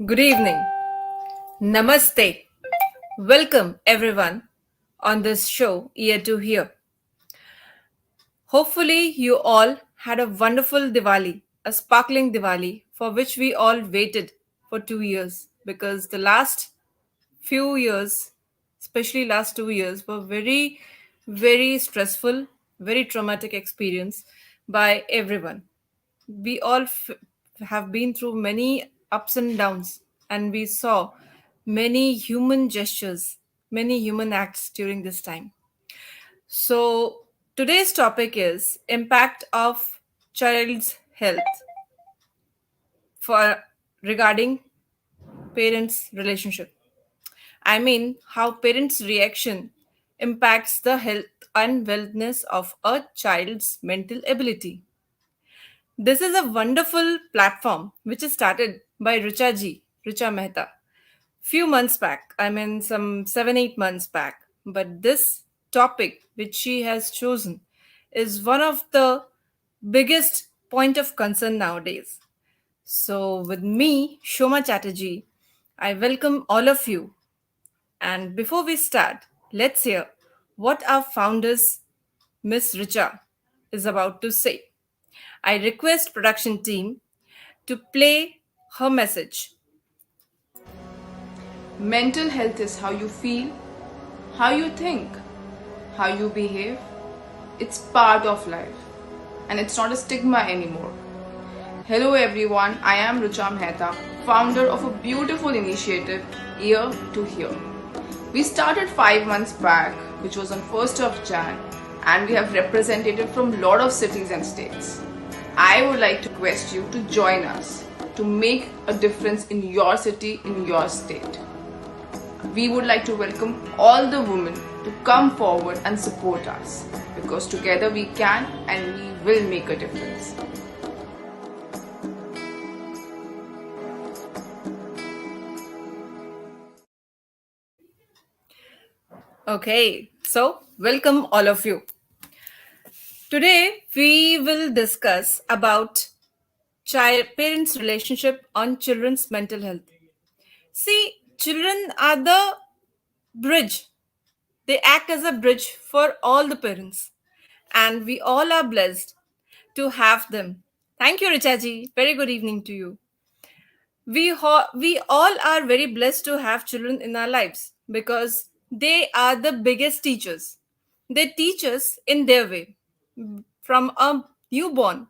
Good evening. Namaste. Welcome everyone on this show, Ear to Hear. Hopefully, you all had a wonderful Diwali, a sparkling Diwali, for which we all waited for 2 years because the last few years, especially last 2 years, were very, very stressful, very traumatic experience by everyone. We all have been through many ups and downs, and we saw many human gestures, many human acts during this time. So, today's topic is impact of child's health for regarding parents' relationship. I mean, how parents' reaction impacts the health and wellness of a child's mental ability. This is a wonderful platform which is started by Richa Mehta, few months back. I mean, some 7 8 months back. But this topic which she has chosen is one of the biggest point of concern nowadays. So, with me, Shoma Chatterjee, I welcome all of you. And before we start, let's hear what our founders, Miss Richa, is about to say. I request production team to play her message. Mental health is how you feel, how you think, how you behave. It's part of life and it's not a stigma anymore. Hello everyone, I am Rucha Mehta, founder of a beautiful initiative, Ear to Hear. We started 5 months back, which was on 1st of Jan, and we have representatives from lot of cities and states. I would like to request you to join us to make a difference in your city, in your state. We would like to welcome all the women to come forward and support us because together we can and we will make a difference. Okay, so welcome all of you. Today we will discuss about child parents relationship on children's mental health. See, children are the bridge. They act as a bridge for all the parents, and we all are blessed to have them. Thank you, Richaji. Very good evening to you. We all are very blessed to have children in our lives because they are the biggest teachers. They teach us in their way, from a newborn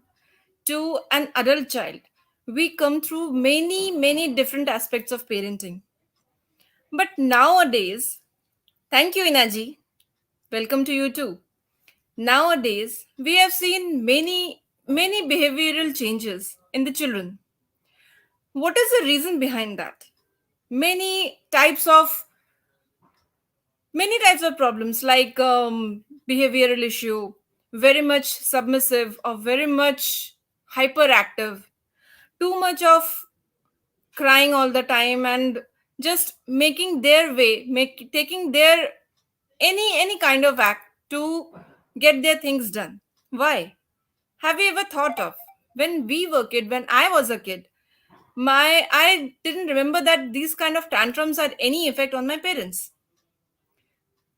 to an adult child. We come through many different aspects of parenting. But nowadays, thank you, Inaji. Welcome to you too. Nowadays, we have seen many behavioral changes in the children. What is the reason behind that? Many types of problems like behavioral issue, very much submissive or very much hyperactive, too much of crying all the time and just making their way, make taking their any kind of act to get their things done. Why? Have you ever thought of when we were kid, when I was a kid, I didn't remember that these kind of tantrums had any effect on my parents.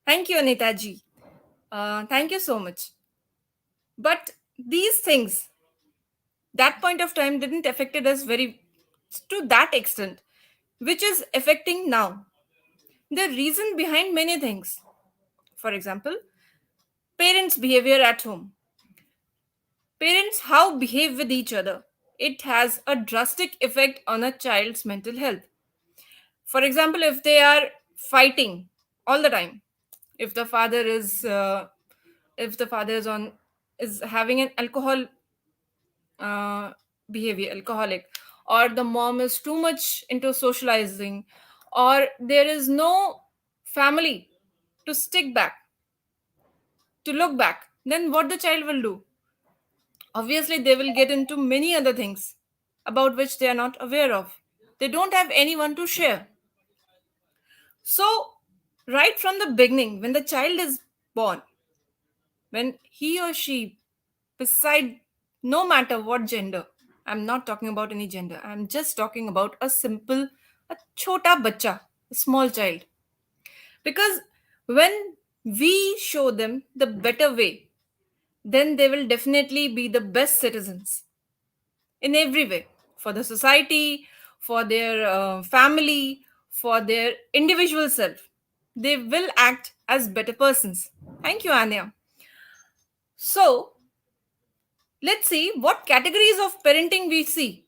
Thank you, Anita ji. Thank you so much. But these things, that point of time didn't affected us very to that extent, which is affecting now. The reason behind many things. For example, parents' behavior at home. Parents how behave with each other. It has a drastic effect on a child's mental health. For example, if they are fighting all the time, if the father is on is having an alcohol uh, behavior, alcoholic, or the mom is too much into socializing, or there is no family to stick back, to look back, then what the child will do? Obviously, they will get into many other things about which they are not aware of. They don't have anyone to share. So, right from the beginning, when the child is born, when he or she, beside no matter what gender, I'm not talking about any gender, I'm just talking about a simple a chota bacha, a small child. Because when we show them the better way, then they will definitely be the best citizens in every way, for the society, for their family, for their individual self. They will act as better persons. Thank you, Anya. So, let's see what categories of parenting we see.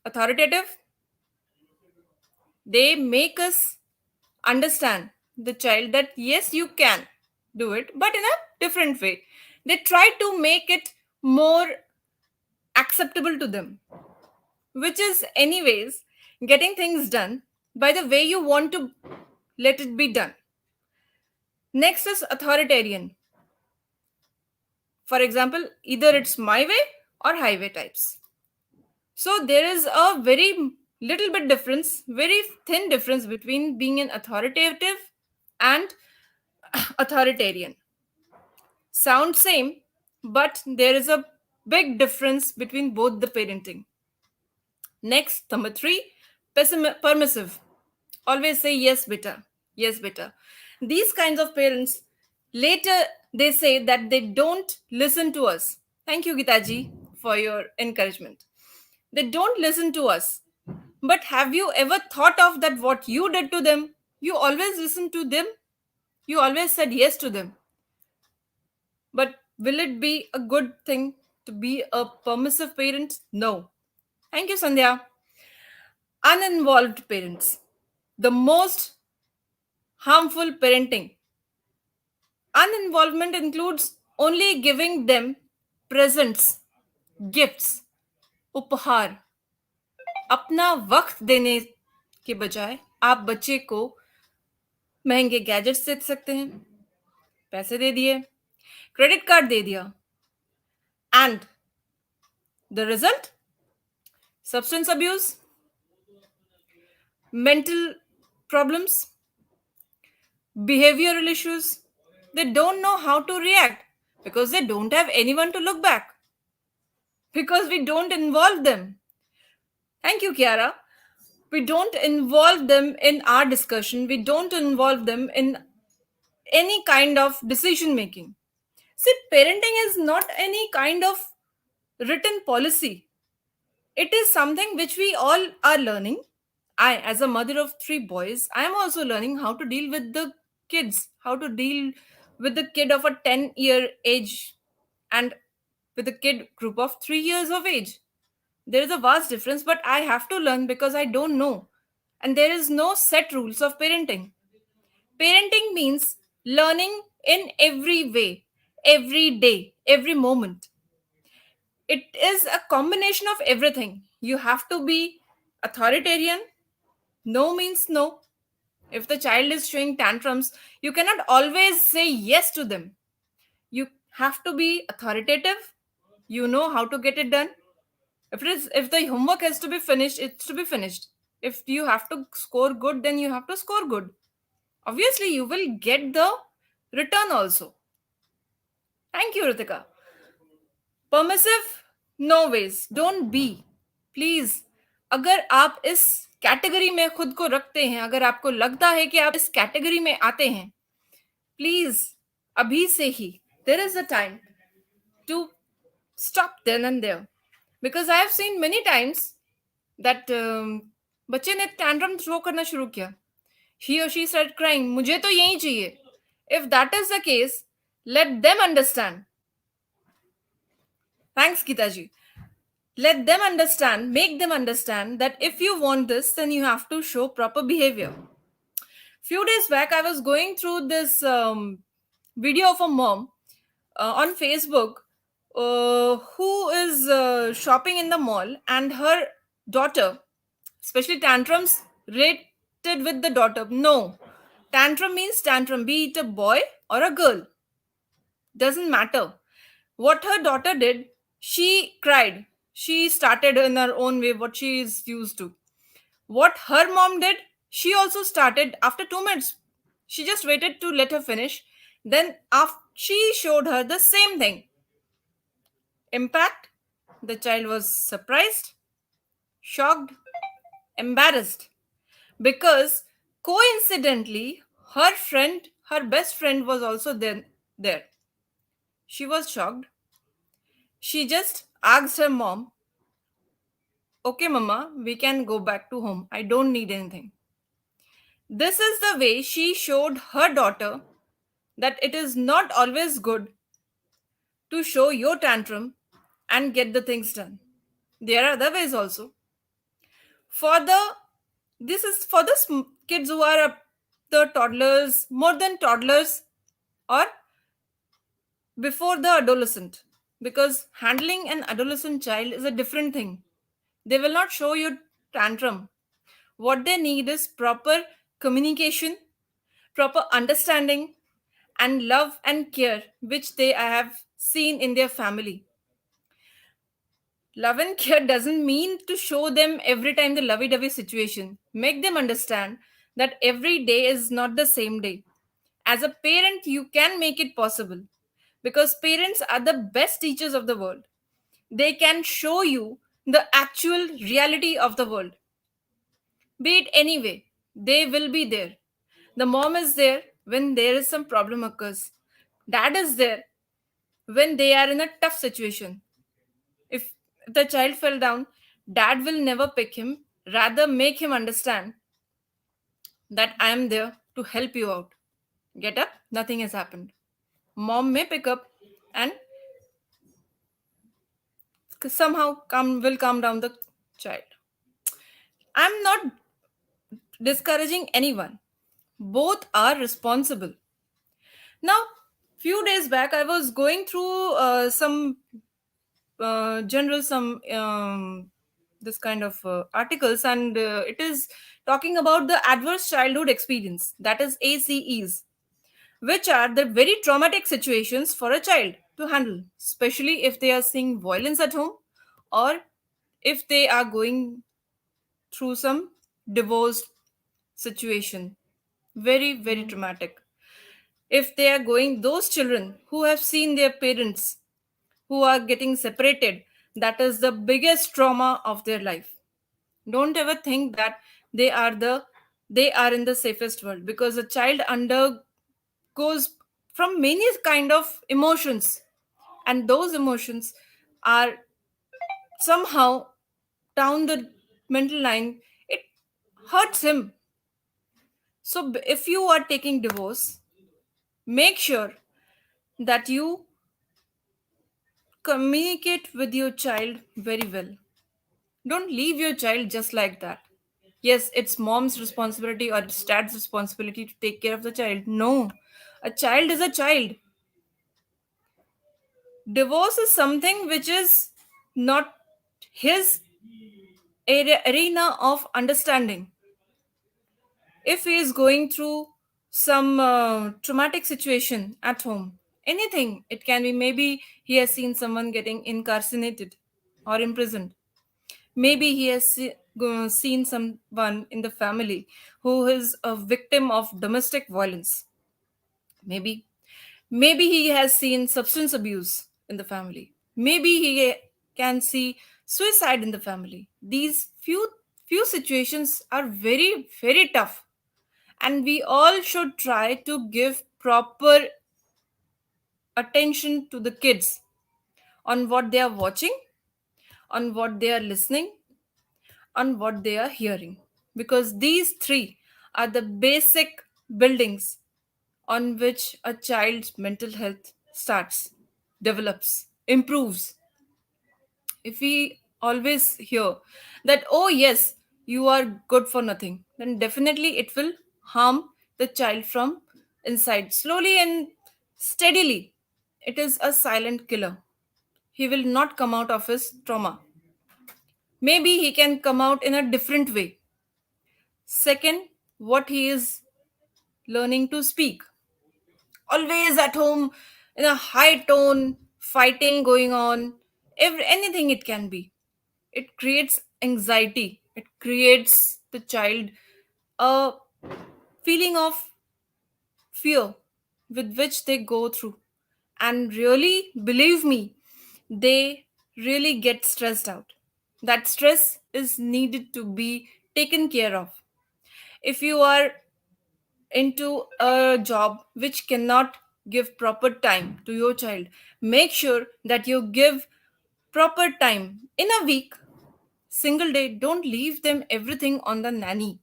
Authoritative, they make us understand the child that yes, you can do it, but in a different way. They try to make it more acceptable to them, which is, anyways, getting things done by the way you want to let it be done. Next is authoritarian. For example, either it's my way or highway types. So there is a very little bit difference, very thin difference between being an authoritative and authoritarian. Sound same, but there is a big difference between both the parenting. Next, number three, permissive. Always say yes, beta. Yes, beta. These kinds of parents, later they say that they don't listen to us. Thank you, Gitaji, for your encouragement. They don't listen to us. But have you ever thought of that what you did to them? You always listened to them. You always said yes to them. But will it be a good thing to be a permissive parent? No. Thank you, Sandhya. Uninvolved parents. The most harmful parenting. Uninvolvement includes only giving them presents, gifts, उपहार. अपना वक्त देने के बजाय आप बच्चे को महंगे गैजेट्स दे सकते हैं, पैसे दे दिए, क्रेडिट कार्ड दे दिया, and the result, substance abuse, mental problems, behavioral issues. They don't know how to react because they don't have anyone to look back, because we don't involve them. Thank you, Kiara. We don't involve them in our discussion. We don't involve them in any kind of decision making. See, parenting is not any kind of written policy. It is something which we all are learning. I, as a mother of three boys, I am also learning how to deal with the kids, how to deal with the kid of a 10-year age and with a kid group of 3 years of age. There is a vast difference, but I have to learn because I don't know. And there is no set rules of parenting. Parenting means learning in every way, every day, every moment. It is a combination of everything. You have to be authoritarian. No means no. If the child is showing tantrums, you cannot always say yes to them. You have to be authoritative. You know how to get it done. If the homework has to be finished, it's to be finished. If you have to score good, then you have to score good. Obviously, you will get the return also. Thank you, Ritika. Permissive, no ways, don't be, please. अगर आप इस category में खुद को रखते हैं, अगर आपको लगता है कि आप इस कैटेगरी में आते हैं, प्लीज अभी से ही there is a time to stop then and there. Because I have seen many times that बच्चे ने टैंट्रम थ्रो करना शुरू किया. ही और शी स्टार्ट क्राइंग, मुझे तो यही चाहिए. If that is the case, let them understand. Thanks, Gitaji. Let them understand, make them understand that if you want this, then you have to show proper behavior. Few days back, I was going through this video of a mom on Facebook who is shopping in the mall, and her daughter, especially tantrums rated with the daughter. No, tantrum means tantrum, be it a boy or a girl. Doesn't matter. What her daughter did, she cried. She started in her own way, what she is used to. What her mom did, she also started after 2 minutes. She just waited to let her finish. Then after, she showed her the same thing. Impact, the child was surprised, shocked, embarrassed. because coincidentally her best friend was also there. She was shocked. She just asked her mom, "Okay, mama, we can go back to home. I don't need anything." This is the way she showed her daughter that it is not always good to show your tantrum and get the things done. There are other ways also. For the This is for the kids who are the toddlers, more than toddlers, or before the adolescent, because handling an adolescent child is a different thing. They will not show you tantrum. What they need is proper communication, proper understanding, and love and care, which they have seen in their family. Love and care doesn't mean to show them every time the lovey dovey situation. Make them understand that every day is not the same day. As a parent, you can make it possible because parents are the best teachers of the world. They can show you the actual reality of the world. Be it anyway, they will be there. The mom is there when there is some problem occurs. Dad is there when they are in a tough situation. If the child fell down, dad will never pick him, rather make him understand that I am there to help you out. Get up, nothing has happened. Mom may pick up and somehow calm down the child. I'm not discouraging anyone. Both are responsible. Now, few days back, I was going through some general some this kind of articles, and it is talking about the adverse childhood experience, that is ACEs, which are the very traumatic situations for a child to handle, especially if they are seeing violence at home or if they are going through some divorce situation. Very, very traumatic. If they are going, those children who have seen their parents who are getting separated, that is the biggest trauma of their life. Don't ever think that they are they are in the safest world, because a child undergoes from many kind of emotions, and those emotions are somehow down the mental line. It hurts him. So if you are taking divorce, make sure that you communicate with your child very well. Don't leave your child just like that. Yes, it's mom's responsibility or it's dad's responsibility to take care of the child. No, a child is a child. Divorce is something which is not his arena of understanding. If he is going through some traumatic situation at home, anything, it can be, maybe he has seen someone getting incarcerated or imprisoned. Maybe he has seen someone in the family who is a victim of domestic violence. Maybe he has seen substance abuse in the family. Maybe he can see suicide in the family. These few situations are very, very tough, and we all should try to give proper attention to the kids on what they are watching, on what they are listening, on what they are hearing, because these three are the basic buildings on which a child's mental health starts, develops, improves. If we always hear that, oh, yes, you are good for nothing, then definitely it will harm the child from inside. Slowly and steadily, it is a silent killer. He will not come out of his trauma. Maybe he can come out in a different way. Second, what he is learning to speak. Always at home in a high tone, fighting going on, anything it can be. It creates anxiety. It creates the child a feeling of fear with which they go through. And really, believe me, they really get stressed out. That stress is needed to be taken care of. If you are into a job which cannot give proper time to your child, make sure that you give proper time in a week, single day. Don't leave them everything on the nanny,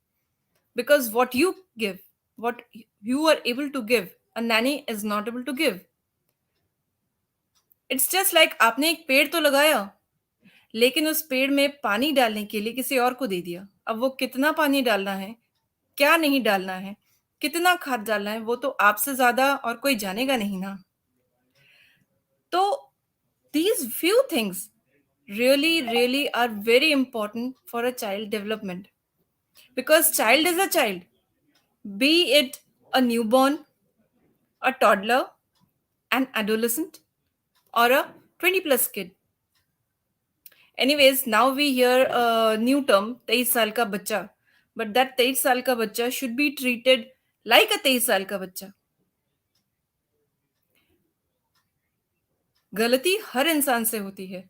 because what you give, what you are able to give, a nanny is not able to give. It's just like आपने एक पेड़ तो लगाया, लेकिन उस पेड़ में पानी डालने के लिए किसी और को दे दिया। अब वो कितना पानी डालना है, क्या नहीं डालना है, कितना खाद डालना है, वो तो आपसे ज़्यादा और कोई जानेगा नहीं ना। तो these few things really are very important for a child development, because child is a child, be it a newborn, a toddler, an adolescent, or a 20 plus kid. Anyways, now we hear a new term, 23 साल का बच्चा, but that 23 साल का बच्चा should be treated like a 23 साल का बच्चा. गलती हर इंसान से होती है,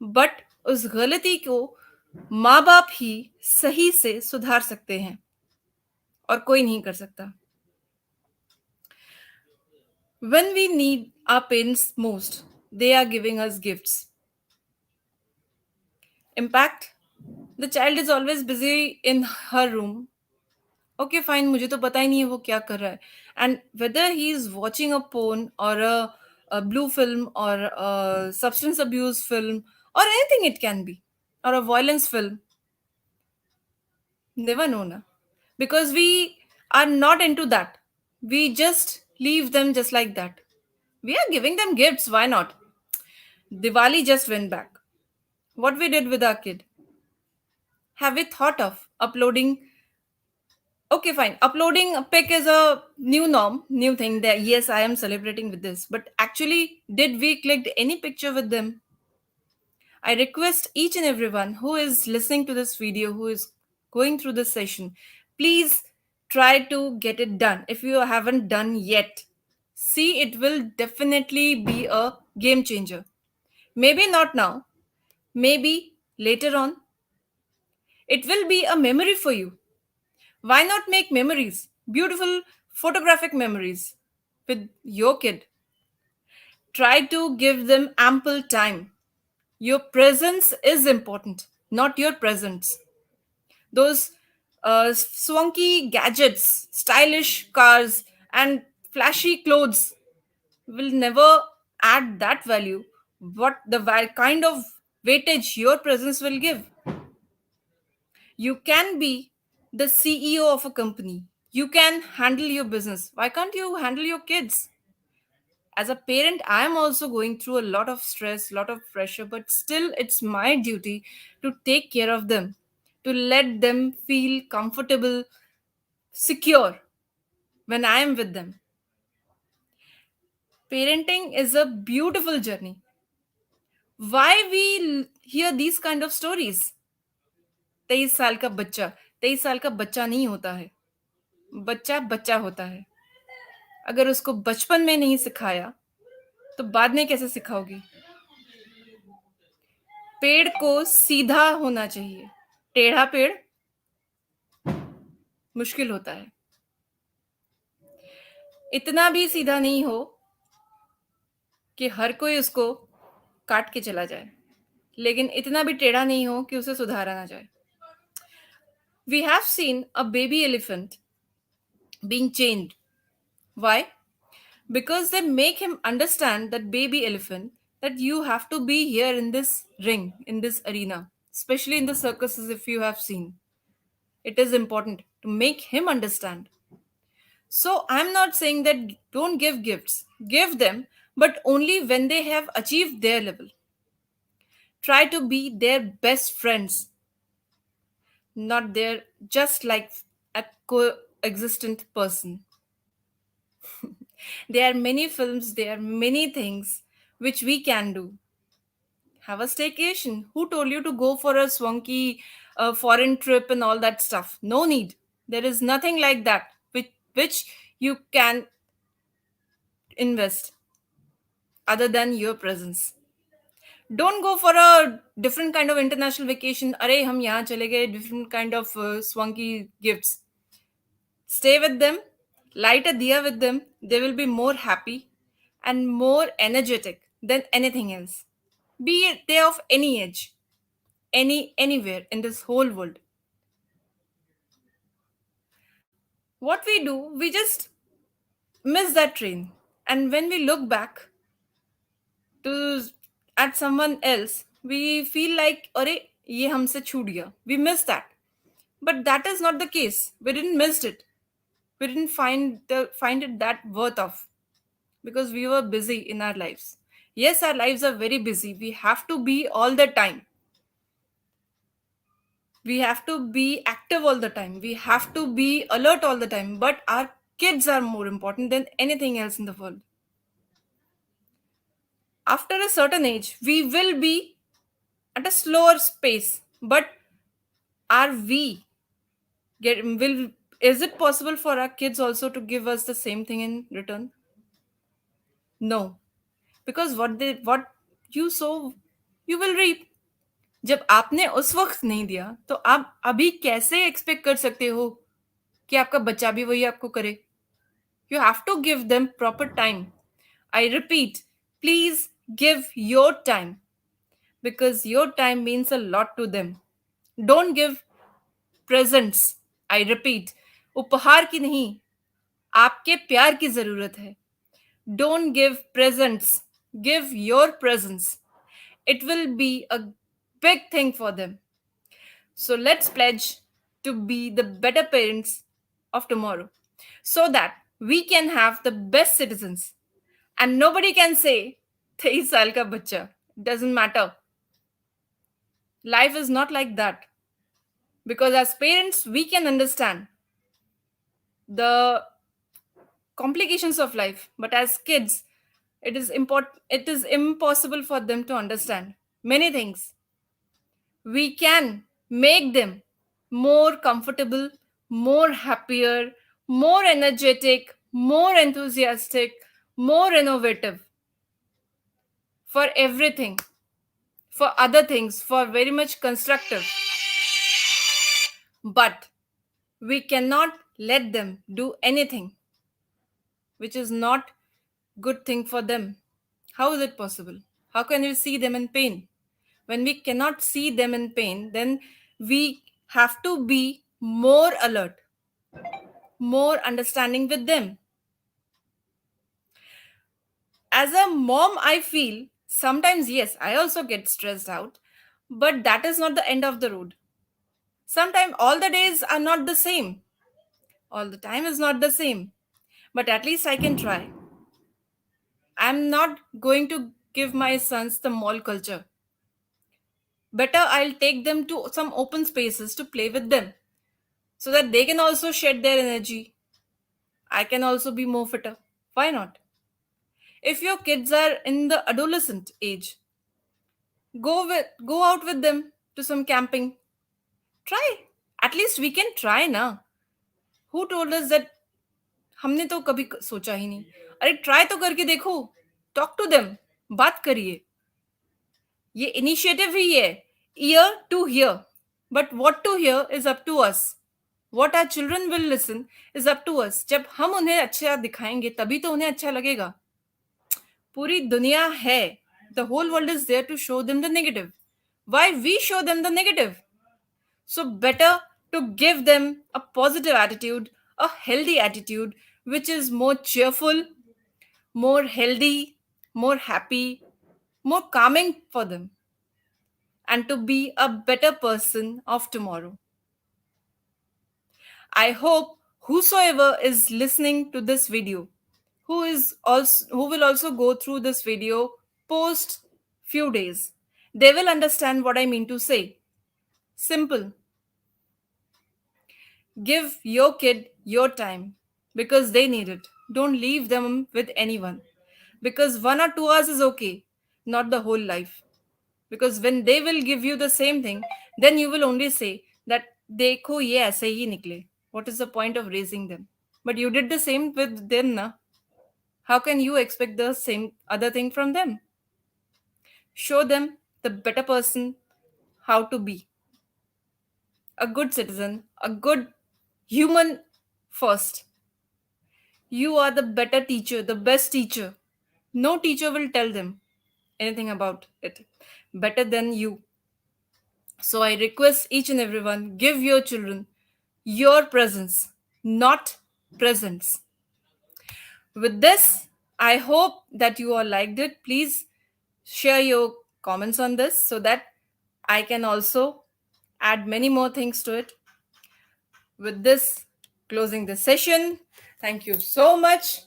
बट उस गलती को माँ बाप ही सही से सुधार सकते हैं, और कोई नहीं कर सकता. When we need our parents most, they are giving us gifts. Impact: the child is always busy in her room. Okay, fine, मुझे तो पता ही नहीं है वो क्या कर रहा है. And whether he is watching a porn or a blue film or a substance abuse film or anything it can be, or a violence film, never know na. Because we are not into that. We just leave them just like that. We are giving them gifts, why not? Diwali just went back. What we did with our kid? Have we thought of uploading? Okay, fine. Uploading a pic is a new norm, new thing that yes, I am celebrating with this. But actually, did we click any picture with them? I request each and everyone who is listening to this video, who is going through this session, please try to get it done. If you haven't done yet, see, it will definitely be a game changer. Maybe not now, maybe later on. It will be a memory for you. Why not make memories, beautiful photographic memories with your kid? Try to give them ample time. Your presence is important, not your presence. Those swanky gadgets, stylish cars, and flashy clothes will never add that value. What the kind of weightage your presence will give? You can be the CEO of a company. You can handle your business. Why can't you handle your kids? As a parent, I am also going through a lot of stress, lot of pressure, but still it's my duty to take care of them, to let them feel comfortable, secure when I am with them. Parenting is a beautiful journey. Why we hear these kind of stories? 23 साल का बच्चा, 23 साल का बच्चा नहीं होता है. बच्चा बच्चा होता है. अगर उसको बचपन में नहीं सिखाया तो बाद में कैसे सिखाओगी? पेड़ को सीधा होना चाहिए, टेढ़ा पेड़ मुश्किल होता है. इतना भी सीधा नहीं हो कि हर कोई उसको काट के चला जाए, लेकिन इतना भी टेढ़ा नहीं हो कि उसे सुधारा ना जाए. We have seen a baby elephant being chained. Why? Because they make him understand, that baby elephant, that you have to be here in this ring, in this arena, especially in the circuses. If you have seen, it is important to make him understand. So I'm not saying that don't give gifts, give them, but only when they have achieved their level. Try to be their best friends, not their just like a coexistent person. There are many films, there are many things which we can do. Have a staycation. Who told you to go for a swanky foreign trip and all that stuff? No need. There is nothing like that which you can invest other than your presence. Don't go for a different kind of international vacation. अरे हम यहाँ चले गए, different kind of swanky gifts. Stay with them, light a diya with them, they will be more happy and more energetic than anything else. Be it they of any age, anywhere in this whole world. What we do, we just miss that train. And when we look back to at someone else, we feel like, "Arey, ye humse chhoot gaya." We miss that. But that is not the case. We didn't miss it. We didn't find it that worth of, because we were busy in our lives. Yes, our lives are very busy. We have to be all the time. We have to be active all the time. We have to be alert all the time. But our kids are more important than anything else in the world. After a certain age, we will be at a slower pace. But are we will is it possible for our kids also to give us the same thing in return? No, because what you sow, you will reap. जब आपने उस वक्त नहीं दिया तो आप अभी कैसे एक्सपेक्ट कर सकते हो कि आपका बच्चा भी वही आपको करे? You have to give them proper time. I repeat, please give your time, because your time means a lot to them. Don't give presents. I repeat, उपहार की नहीं, आपके प्यार की जरूरत है. Don't give presents, give your presence. It will be a big thing for them. So let's pledge to be the better parents of tomorrow, so that we can have the best citizens. And nobody can say, 23 साल का बच्चा. Doesn't matter. Life is not like that. Because as parents, we can understand the complications of life. But as kids, it is impossible for them to understand many things. We can make them more comfortable, more happier, more energetic, more enthusiastic, more innovative for everything, for other things, for very much constructive. But we cannot let them do anything which is not good thing for them. How is it possible? How can we see them in pain? When we cannot see them in pain, then we have to be more alert, more understanding with them. As a mom, I feel sometimes, yes, I also get stressed out, but that is not the end of the road. Sometimes all the days are not the same, all the time is not the same, but at least I can try. I'm not going to give my sons the mall culture. Better I'll take them to some open spaces to play with them, so that they can also shed their energy. I can also be more fitter. Why not? If your kids are in the adolescent age, go out with them to some camping. Try. At least we can try now. Who told us that? हमने तो कभी सोचा ही नहीं. अरे try तो करके देखो. Talk to them. बात करिए. ये इनिशिएटिव ही है. Ear to hear. But what to hear is up to us. What our children will listen is up to us. जब हम उन्हें अच्छा दिखाएंगे तभी तो उन्हें अच्छा लगेगा. पूरी दुनिया है. The whole world is there to show them the negative. Why we show them the negative? So better to give them a positive attitude, a healthy attitude, which is more cheerful, more healthy, more happy, more calming for them, and to be a better person of tomorrow. I hope whosoever is listening to this video, who will also go through this video post few days, they will understand what I mean to say. Simple. Give your kid your time because they need it. Don't leave them with anyone, because 1 or 2 hours is okay, not the whole life. Because when they will give you the same thing, then you will only say that देखो ये ऐसे ही निकले. What is the point of raising them? But you did the same with them, na? How can you expect the same other thing from them? Show them the better person how to be a good citizen, a good human first. You are the better teacher, the best teacher. No teacher will tell them anything about it better than you. So I request each and everyone, give your children your presence, not presents. With this, I hope that you all liked it. Please share your comments on this so that I can also add many more things to it. With this, closing the session. Thank you so much.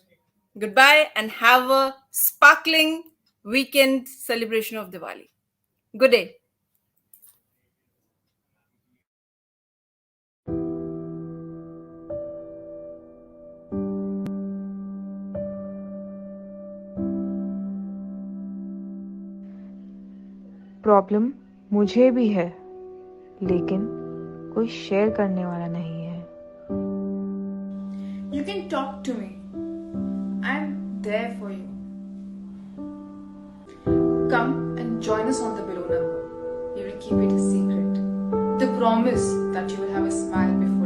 Goodbye and have a sparkling weekend celebration of Diwali. Good day. Problem मुझे भी है, लेकिन कोई share करने वाला नहीं है। You can talk to me. I'm there for you. Come and join us on the below number. We will keep it a secret. The promise that you will have a smile before